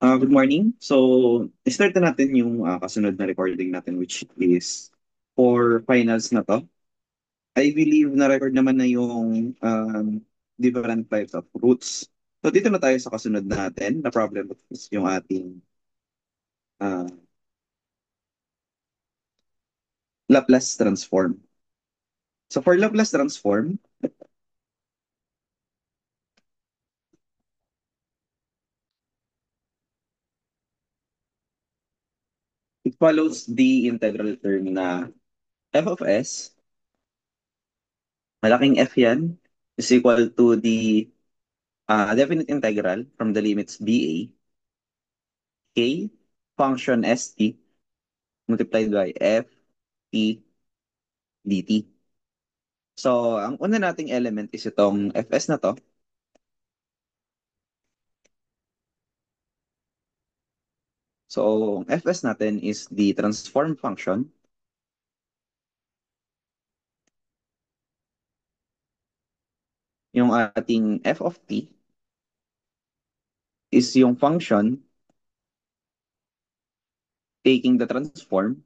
Good morning. So, start na natin yung kasunod na recording natin which is for finals na to. I believe na-record naman na yung different types of roots. So, dito na tayo sa kasunod natin na problem is yung ating uh, Laplace transform. So, for Laplace transform, it follows the integral term na f of s, malaking F yan, is equal to the definite integral from the limits BA, K, function ST, multiplied by F T dt. So, ang una nating element is itong Fs na to. So, ang Fs natin is the transform function. Yung ating f of t is yung function taking the transform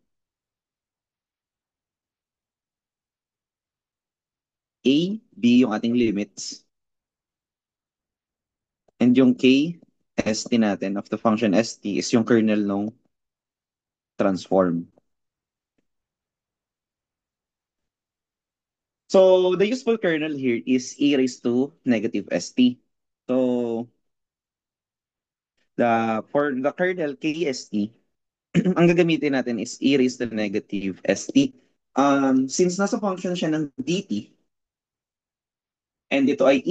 a, b yung ating limits, and yung k, st natin of the function st is yung kernel ng transform. So, the useful kernel here is e raised to negative st. So, for the kernel kst, ang gagamitin natin is e raised to negative st. Since nasa function siya ng dt, and ito ay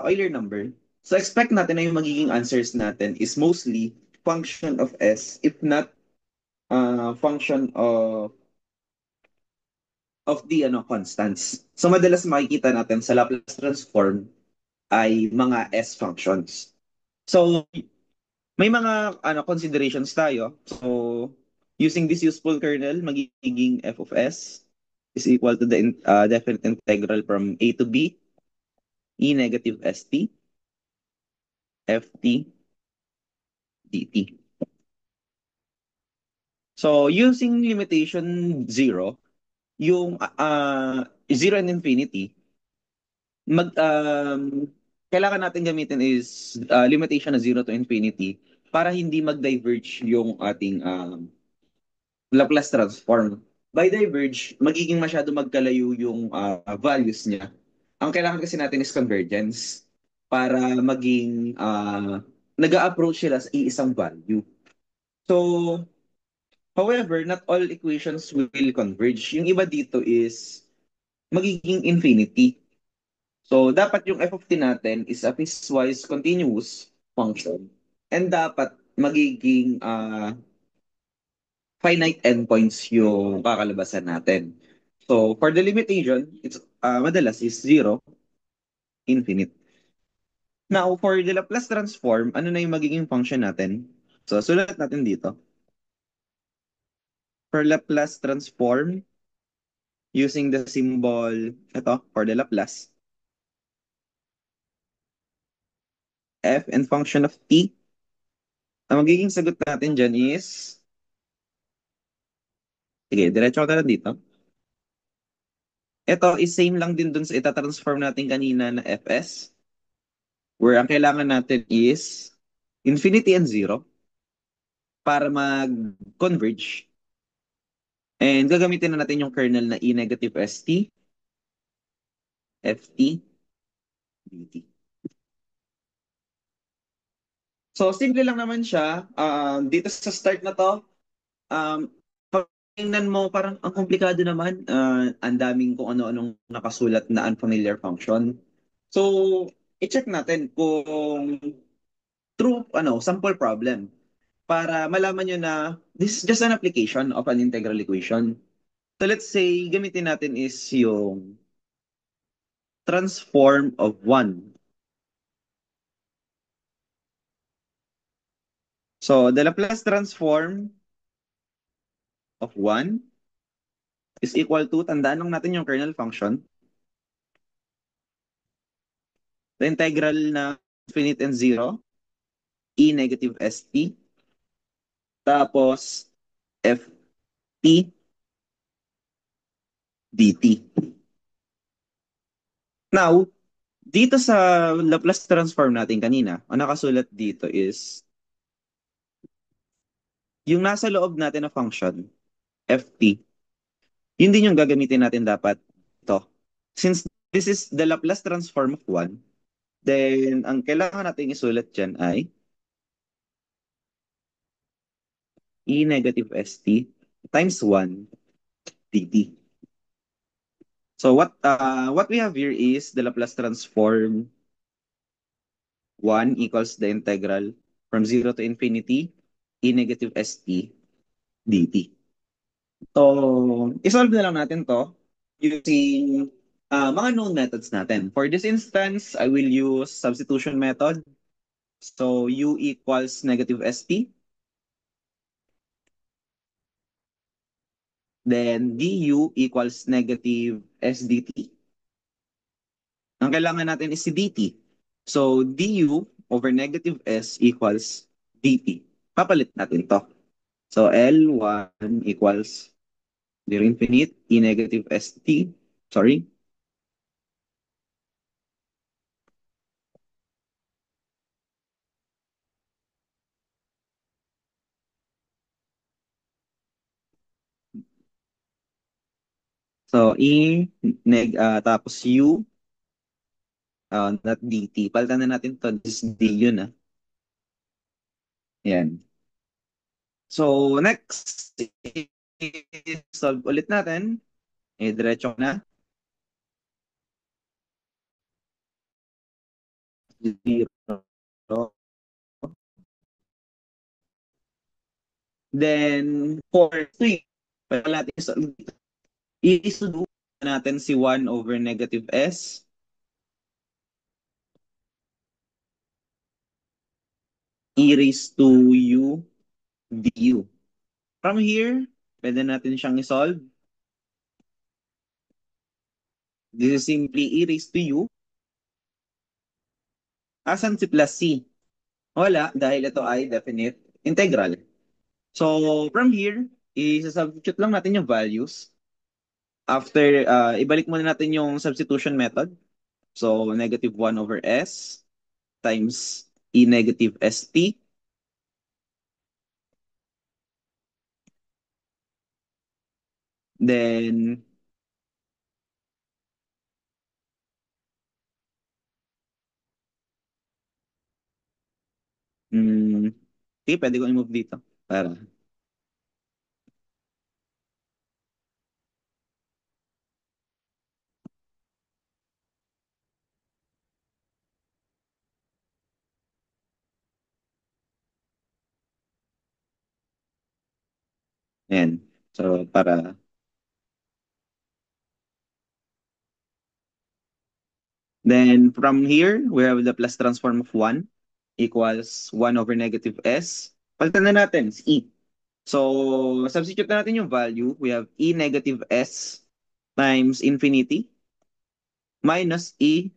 Euler number, so expect natin na yung magiging answers natin is mostly function of s, if not function of the constants. So madalas makikita natin sa Laplace transform ay mga s functions. So may mga considerations tayo. So, using this useful kernel, magiging f of s is equal to the definite integral from a to b, e negative st, ft dt. So, using limitation 0, yung 0 and infinity, kailangan natin gamitin is limitation na 0 to infinity para hindi mag-diverge yung ating Laplace transform. By diverge, magiging masyado magkalayo yung values niya. Ang kailangan kasi natin is convergence para maging nag-a-approach sila sa iisang value. So, however, not all equations will converge. Yung iba dito is magiging infinity. So, dapat yung f of t natin is a piecewise continuous function. And dapat magiging finite endpoints yung kakalabasan natin. So, for the limitation, it's madalas is 0, infinite. Now, for the Laplace transform, ano na yung magiging function natin? So, sulat natin dito. For Laplace transform, using the symbol, ito, for the Laplace, f and function of t, ang magiging sagot natin dyan is, sige, diretso ko na lang dito. Ito is same lang din dun sa itatransform natin kanina na fs, where ang kailangan natin is infinity and 0 para mag-converge. And gagamitin na natin yung kernel na E negative ST, FT, DT. So, simple lang naman siya. Dito sa start na to, pag tingnan mo, parang ang komplikado naman. Ang daming kung ano-anong nakasulat na unfamiliar function. So, i-check natin kung true, sample problem para malaman nyo na this is just an application of an integral equation. So let's say, gamitin natin is yung transform of 1. So the Laplace transform of 1 is equal to, tandaan lang natin yung kernel function, the integral na infinite and 0 E negative ST, tapos FT dt. Now, dito sa Laplace transform natin kanina, ang nakasulat dito is yung nasa loob natin na function, FT, yun din yung gagamitin natin dapat ito. Since this is the Laplace transform of 1, then ang kailangan natin isulat dyan ay E negative ST times 1 dt. So what we have here is the Laplace transform 1 equals the integral from 0 to infinity E negative ST dt. So, isolve na lang natin to using mga known methods natin. For this instance, I will use substitution method. So, U equals negative ST. Then, du equals negative SDT. Ang kailangan natin is si dt. So, du over negative S equals dt. Papalit natin to. So, L1 equals 0 infinite E negative ST. Sorry. So, tapos U, not DT. Palitan na natin to. This is D yun, ah. Yan. So, next, solve ulit natin. Diretso na. 0. Then, for 3, pala natin solve dito. I-sudo natin si 1 over negative S. E raised to U du. From here, pwede natin siyang isolve. This is simply E raised to U. Asan si plus C? Wala, dahil ito ay definite integral. So, from here, isa-substitute lang natin yung values. After, ibalik muna natin yung substitution method. So, negative 1 over S times E negative ST. Then, mm, okay, pwede ko i-move dito. Para, ayan. So, para, then from here, we have the plus transform of 1 equals 1 over negative S. Palitan na natin, E. So, substitute na natin yung value. We have E negative S times infinity minus E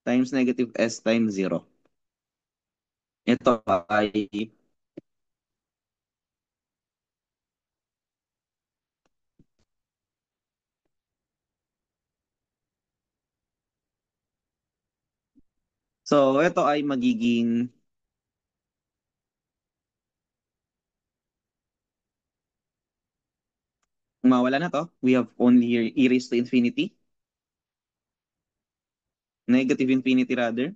times negative S times 0. Ito ay, so ito ay magiging, mawala na to. We have only here E raised to infinity, negative infinity rather.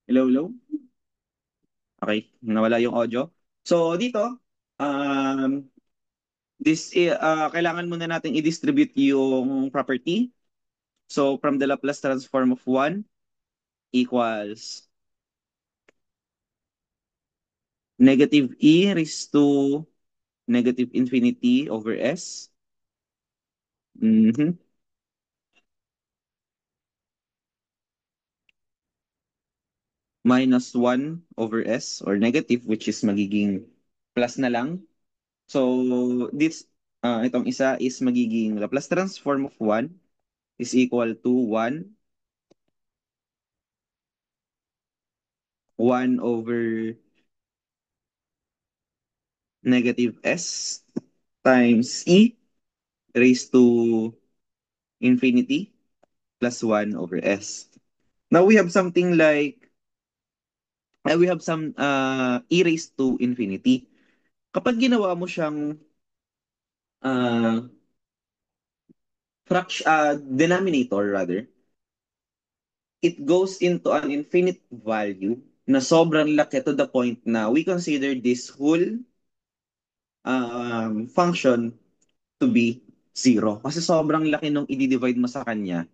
Hello, hello? Okay, nawala yung audio. So dito, um, kailangan muna natin i-distribute yung property. So from the Laplace transform of 1 equals negative E raised to negative infinity over s. Mhm. Minus 1 over s or negative which is magiging plus na lang. So this itong isa is magiging Laplace transform of 1 is equal to 1 over negative s times e raised to infinity plus 1 over s. Now we have something like we have some e raised to infinity. Kapag ginawa mo siyang uh, denominator rather, it goes into an infinite value na sobrang laki to the point na we consider this whole function to be zero. Kasi sobrang laki nung i-divide mo sa kanya,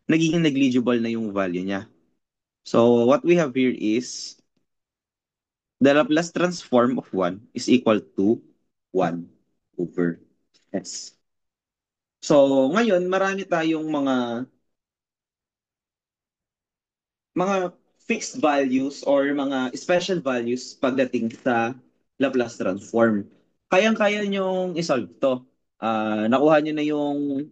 nagiging negligible na yung value niya. So what we have here is the Laplace transform of 1 is equal to 1 over s. So ngayon, marami tayong mga fixed values or mga special values pagdating sa Laplace transform. Kayang-kaya nyong isolve to. Nakuha nyo na yung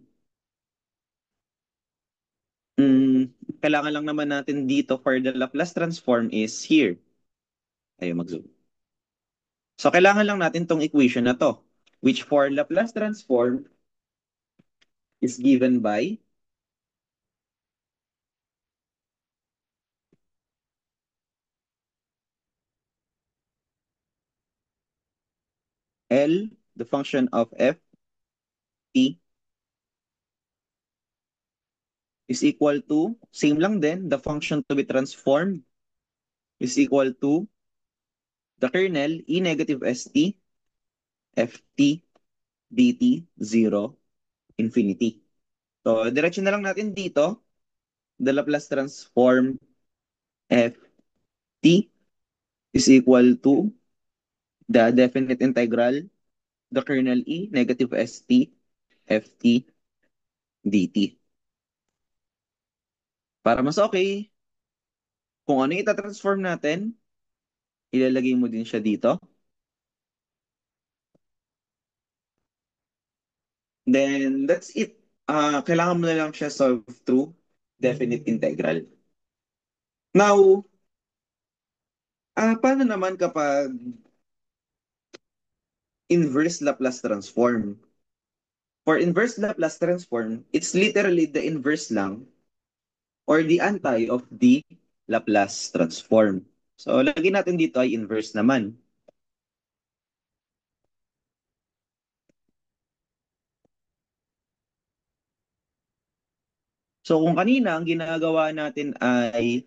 kailangan lang naman natin dito for the Laplace transform is here. Ayaw mag-zoom. So kailangan lang natin tong equation na to, which for Laplace transform is given by L, the function of f t is equal to, same lang din, the function to be transformed is equal to the kernel e negative st ft dt 0 infinity. So diretso na lang natin dito, the Laplace transform ft is equal to the definite integral, the kernel e negative st ft dt. Para mas okay, kung ano yung itatransform natin, ilalagay mo din siya dito. Then, that's it. Kailangan mo na lang siya solve through definite integral. Now, paano naman kapag inverse Laplace transform? For inverse Laplace transform, it's literally the inverse lang or the anti of the Laplace transform. So, lagyan natin dito ay inverse naman. So, kung kanina ang ginagawa natin ay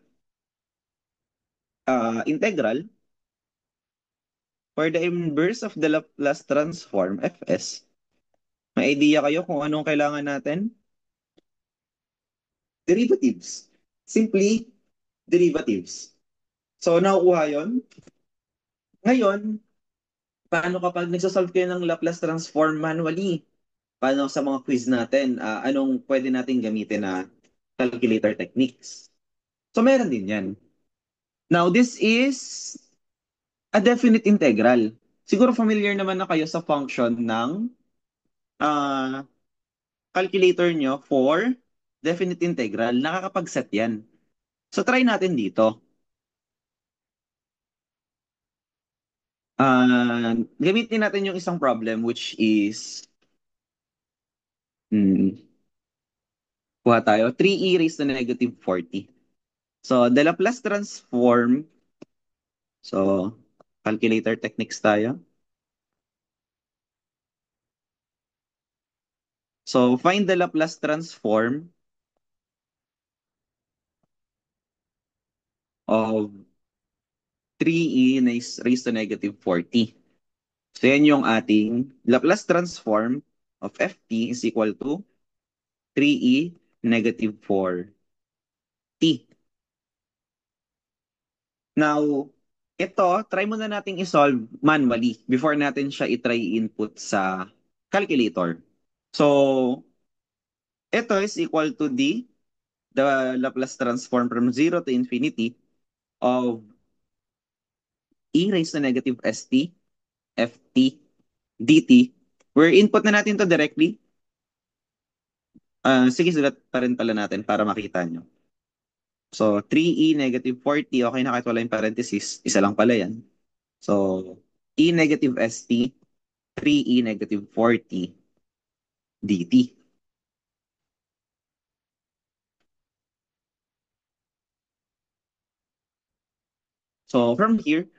integral, for the inverse of the Laplace transform, Fs, may idea kayo kung anong kailangan natin? Derivatives. Simply, derivatives. So, nakukuha yon. Ngayon, paano kapag nagsasolve kayo ng Laplace transform manually? Paano sa mga quiz natin? Anong pwede natin gamitin na calculator techniques? So, meron din yan. Now, this is a definite integral. Siguro familiar naman na kayo sa function ng ah, calculator nyo for definite integral. Nakakapag-set yan. So, try natin dito. Gamitin natin yung isang problem which is hmm, kuha tayo, 3e raised to negative 40. So, the Laplace transform, so, calculator techniques tayo. So, find the Laplace transform of 3e raised to negative 40. So, yan yung ating Laplace transform of ft is equal to 3e negative 4t. Now, Ito, try muna nating isolve manually before natin siya i-try input sa calculator. So, ito is equal to the Laplace transform from 0 to infinity of e raised to negative st ft dt. Where input na natin to directly. Sige, sulat pa rin pala natin para makita nyo. So, 3e negative 40. Okay na kahit wala yung parenthesis. Isa lang pala yan. So, e negative st, 3e negative 40 dt. So, from here,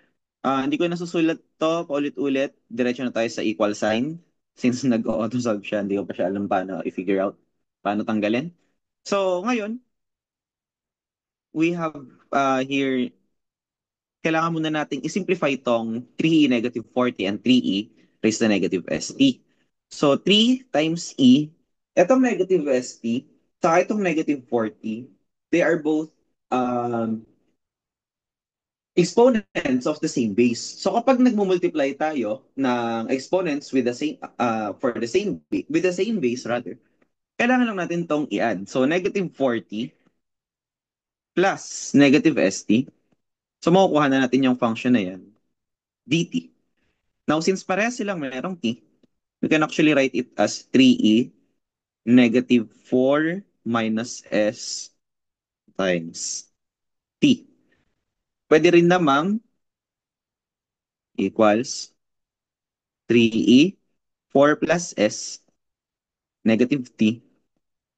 hindi ko nasusulat to paulit-ulit. Diretso na tayo sa equal sign. Since nag-auto-solve siya, hindi ko pa siya alam paano i-figure out, paano tanggalin. So, ngayon, we have here, kailangan muna nating i-simplify tong 3e negative 40 and 3e raised to negative st. So, 3 times e, etong negative st, saka itong negative 40, they are both um, exponents of the same base. So kapag nagmumultiply tayo ng exponents with the same for the same with the same base rather, kailangan lang natin tong i-add. So negative 40 plus negative st. So makukuha na natin yung function na yan, dt. Now since parehas silang merong t, we can actually write it as 3e negative 4 minus s times t. Pwede rin namang equals 3e 4 plus s negative t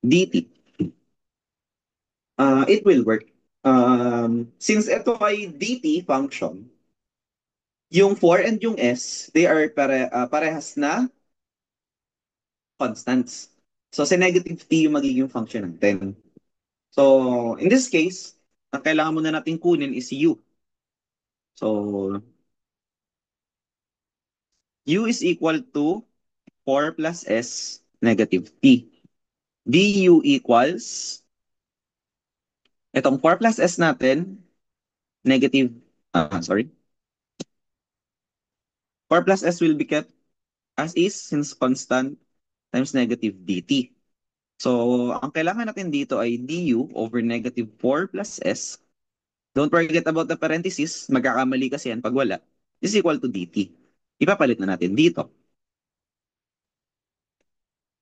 dt. It will work. Since ito ay dt function, yung 4 and yung s, they are parehas na constants. So, sa negative t yung magiging function natin. So, in this case, ang kailangan muna natin kunin is u. So, u is equal to 4 plus s negative t. du equals, itong 4 plus s natin, negative, sorry, 4 plus s will be kept as is since constant times negative dt. So, ang kailangan natin dito ay du over negative 4 plus s. Don't forget about the parenthesis. Magkakamali kasi yan pag wala. Is equal to dt. Ipapalit na natin dito.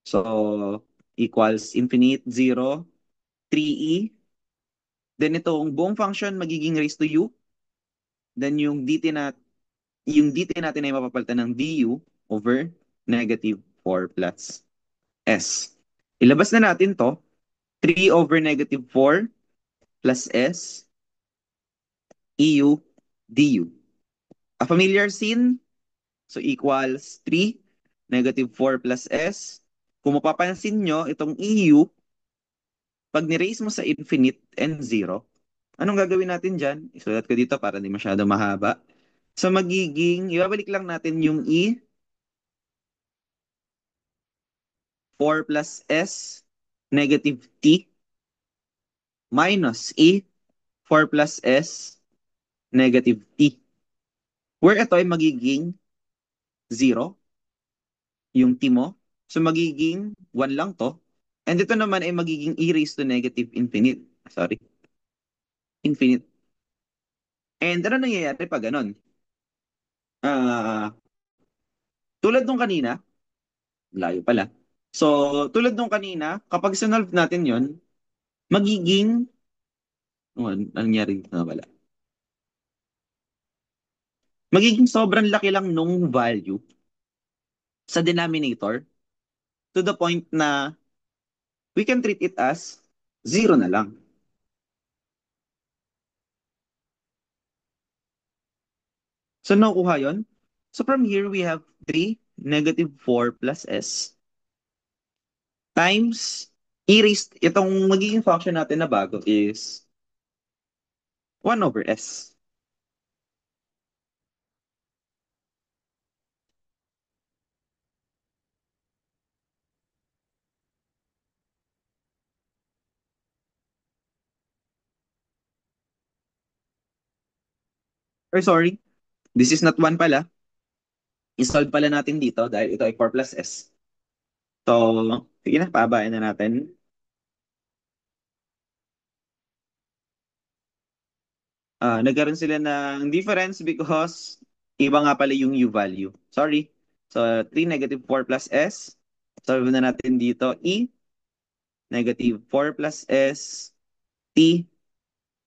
So, equals infinite 0, 3e. Then itong buong function magiging raised to u. Then yung dt natin ay mapapalitan ng du over negative 4 plus s. Ilabas na natin to. 3 over negative 4 plus s eu du. A familiar scene, so equals 3 negative 4 plus s. Kung mapapansin nyo, itong eu, pag ni-raise mo sa infinite and 0, anong gagawin natin dyan? Isulat ko dito para hindi masyado mahaba. So magiging, ibabalik lang natin yung e, 4 plus s, negative t, minus e, 4 plus s, negative t. Where ito ay magiging 0, yung t mo. So magiging 1 lang to. And ito naman ay magiging e raised to negative infinite. Sorry, infinite. And ano nangyayari pag ganun? Ah, tulad nung kanina, layo pala. So, tulad nung kanina, kapag sinolve natin yon, magiging, ano nangyari dito na wala? Magiging sobrang laki lang nung value sa denominator to the point na we can treat it as 0 na lang. So, nakukuha yon. So, from here, we have 3 negative 4 plus s times e raised, itong magiging function natin na bago is 1 over s. Or sorry, This is not 1 pala. I-solve pala natin dito dahil ito ay 4 plus s. So, sige na, paabayan na natin. Nagkaroon sila ng difference because iba nga pala yung u value. Sorry. So, 3 negative 4 plus s. Solve na natin dito. Negative 4 plus s t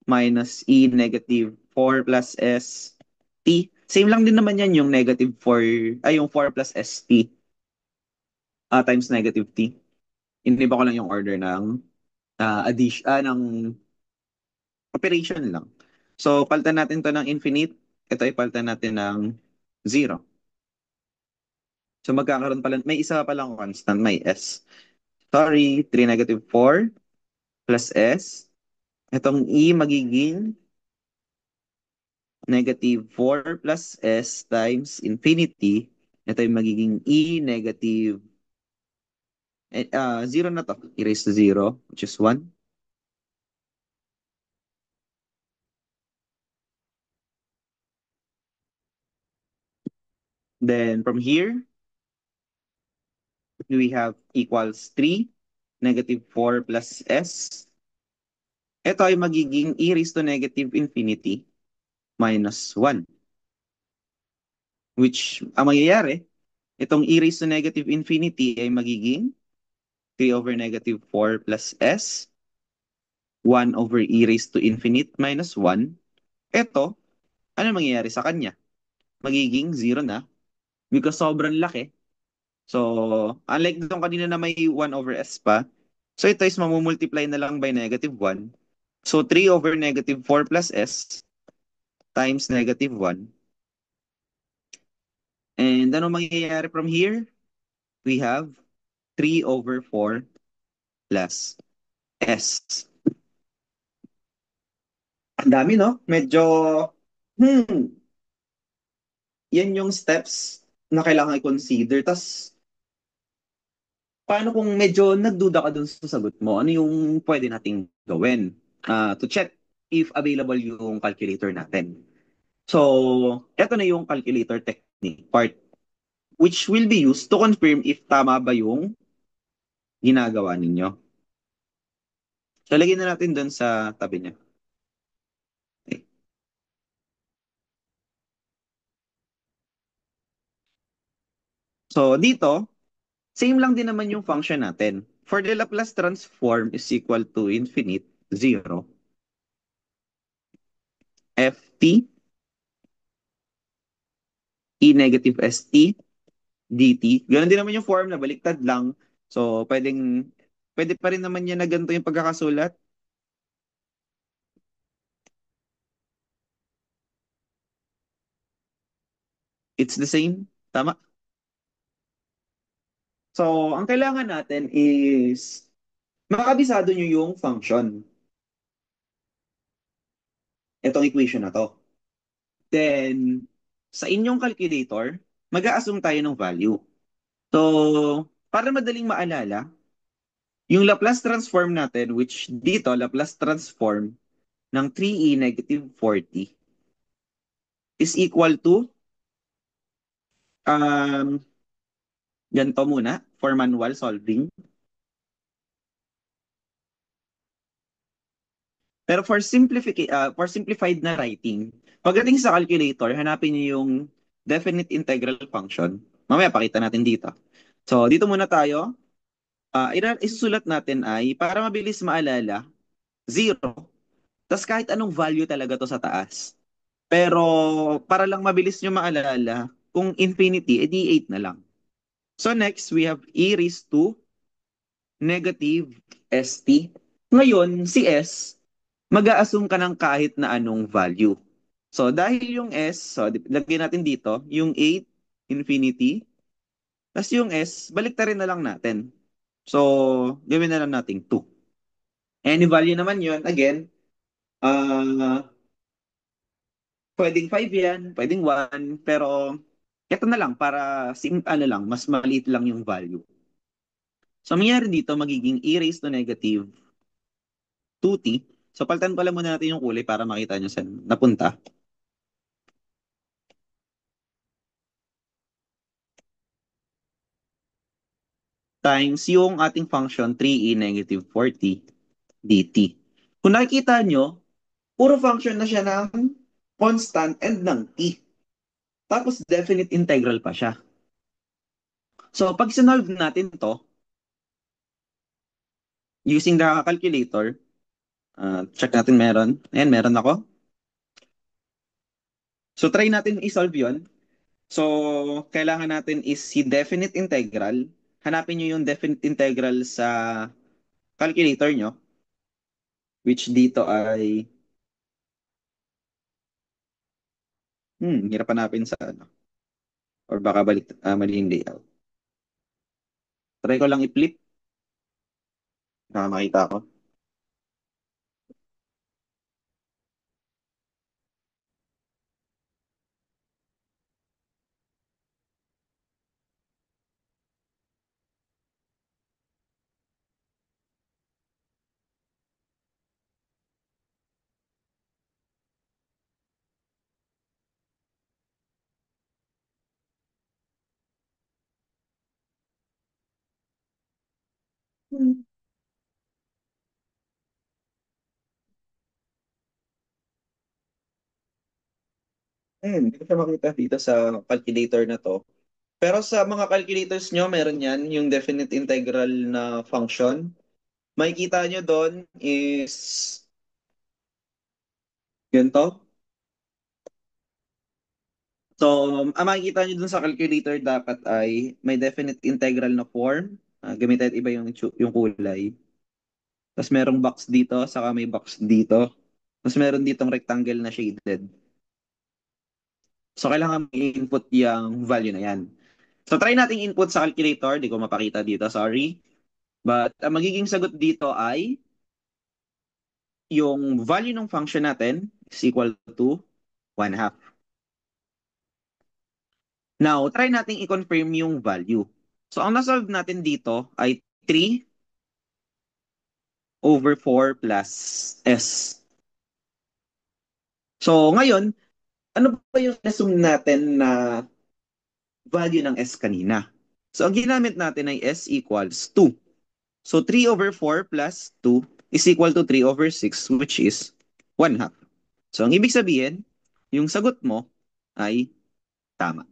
minus negative 4 plus s t. Same lang din naman yan yung negative 4, ay yung 4 plus s t times negative t. Iniba ko lang yung order ng ng operation lang. So, palitan natin to ng infinite. Ito ay palitan natin ng 0. So, magkakaroon pala, may isa pa lang constant, may s. Sorry, 3 negative 4 plus s. Itong magiging negative 4 plus s times infinity. Ito ay magiging negative 0 na to. Erase to 0, which is 1. Then, from here, we have equals 3, negative 4 plus s. Ito ay magiging raised to negative infinity minus 1. Which, ang mangyayari, itong raised to negative infinity ay magiging 3 over negative 4 plus s, 1 over raised to infinite minus 1. Ito, ano mangyayari sa kanya? Magiging 0 na because sobrang laki. So, unlike doon kanina na may 1 over s pa, so ito is mamumultiply na lang by negative 1. So, 3 over negative 4 plus s times negative 1. And ano mangyayari from here? We have 3 over 4 plus s. Ang dami, no? Medyo, hmm, yan yung steps na kailangan i-consider. Tapos, paano kung medyo nagduda ka dun sa sagot mo? Ano yung pwede nating gawin to check if available yung calculator natin? So, eto na yung calculator technique part which will be used to confirm if tama ba yung ginagawa ninyo. So, lagyan na natin dun sa tabi niya. Okay. So, dito, same lang din naman yung function natin. For the Laplace transform is equal to infinite 0 ft negative st dt. Ganun din naman yung form na baliktad lang. So, pwede pa rin naman yan na ganito yung pagkakasulat. It's the same. Tama. So, ang kailangan natin is makabisado nyo yung function. Itong equation na to. Then, sa inyong calculator, mag-a-assume tayo ng value. So, para madaling maalala, yung Laplace transform natin, which dito, Laplace transform ng 3e negative 40 is equal to, um, ganito muna, for manual solving. Pero for simplified na writing, pagdating sa calculator, hanapin niyo yung definite integral function. Mamaya pakita natin dito. So, dito muna tayo. Isusulat natin ay, para mabilis maalala, 0. Tapos kahit anong value talaga to sa taas. Pero para lang mabilis nyo maalala, kung infinity, edi 8 na lang. So next, we have raised to negative st. Ngayon, si s, mag-a-assume ka ng kahit na anong value. So dahil yung s, so lagyan natin dito, yung 8, infinity, tapos yung s, baliktarin na lang natin. So, gawin na lang natin 2. Any value naman yun, again, uh, pwedeng 5 yan, pwedeng 1, pero ito na lang para ano lang, mas maliit lang yung value. So, ang mangyayari dito, magiging raised to negative 2t. So, palitan pala muna natin yung kulay para makita nyo saan napunta. times yung ating function 3e negative 40 dt. Kung nakikita nyo, puro function na siya ng constant and ng t. Tapos definite integral pa siya. So pag sinolve natin to using the calculator, check natin meron. Ayan, meron ako. So try natin i-solve yon. So kailangan natin is si definite integral. Hanapin nyo yung definite integral sa calculator nyo, which dito ay, hirap hanapin sa ano. Or baka mali yung layout. Try ko lang i-flip. Baka makita ko. Hindi ko siya makita dito sa calculator na to. Pero sa mga calculators nyo, meron yan, yung definite integral na function. Makikita nyo doon is ganito. So, ang makikita nyo doon sa calculator dapat ay may definite integral na form. Gamitin iba yung kulay. Tapos merong box dito, saka may box dito. Tapos meron ditong rectangle na shaded. So, kailangan i-input yung value na yan. So, try nating input sa calculator. Di ko mapakita dito, sorry. But, ang magiging sagot dito ay yung value ng function natin is equal to 1 half. Now, try nating i-confirm yung value. So, ang nasolve natin dito ay 3 over 4 plus s. So, ngayon, ano ba yung assume natin na value ng s kanina? So, ang ginamit natin ay s equals 2. So, 3 over 4 plus 2 is equal to 3 over 6, which is 1 half. So, ang ibig sabihin, yung sagot mo ay tama.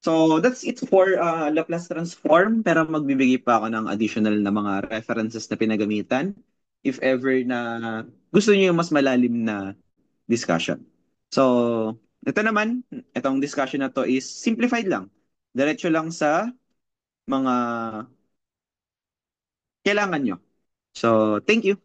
So, that's it for Laplace transform. Pero magbibigay pa ako ng additional na mga references na pinagamitan if ever na gusto niyo yung mas malalim na discussion. So, ito naman, itong discussion na to is simplified lang. Diretso lang sa mga kailangan nyo. So, thank you.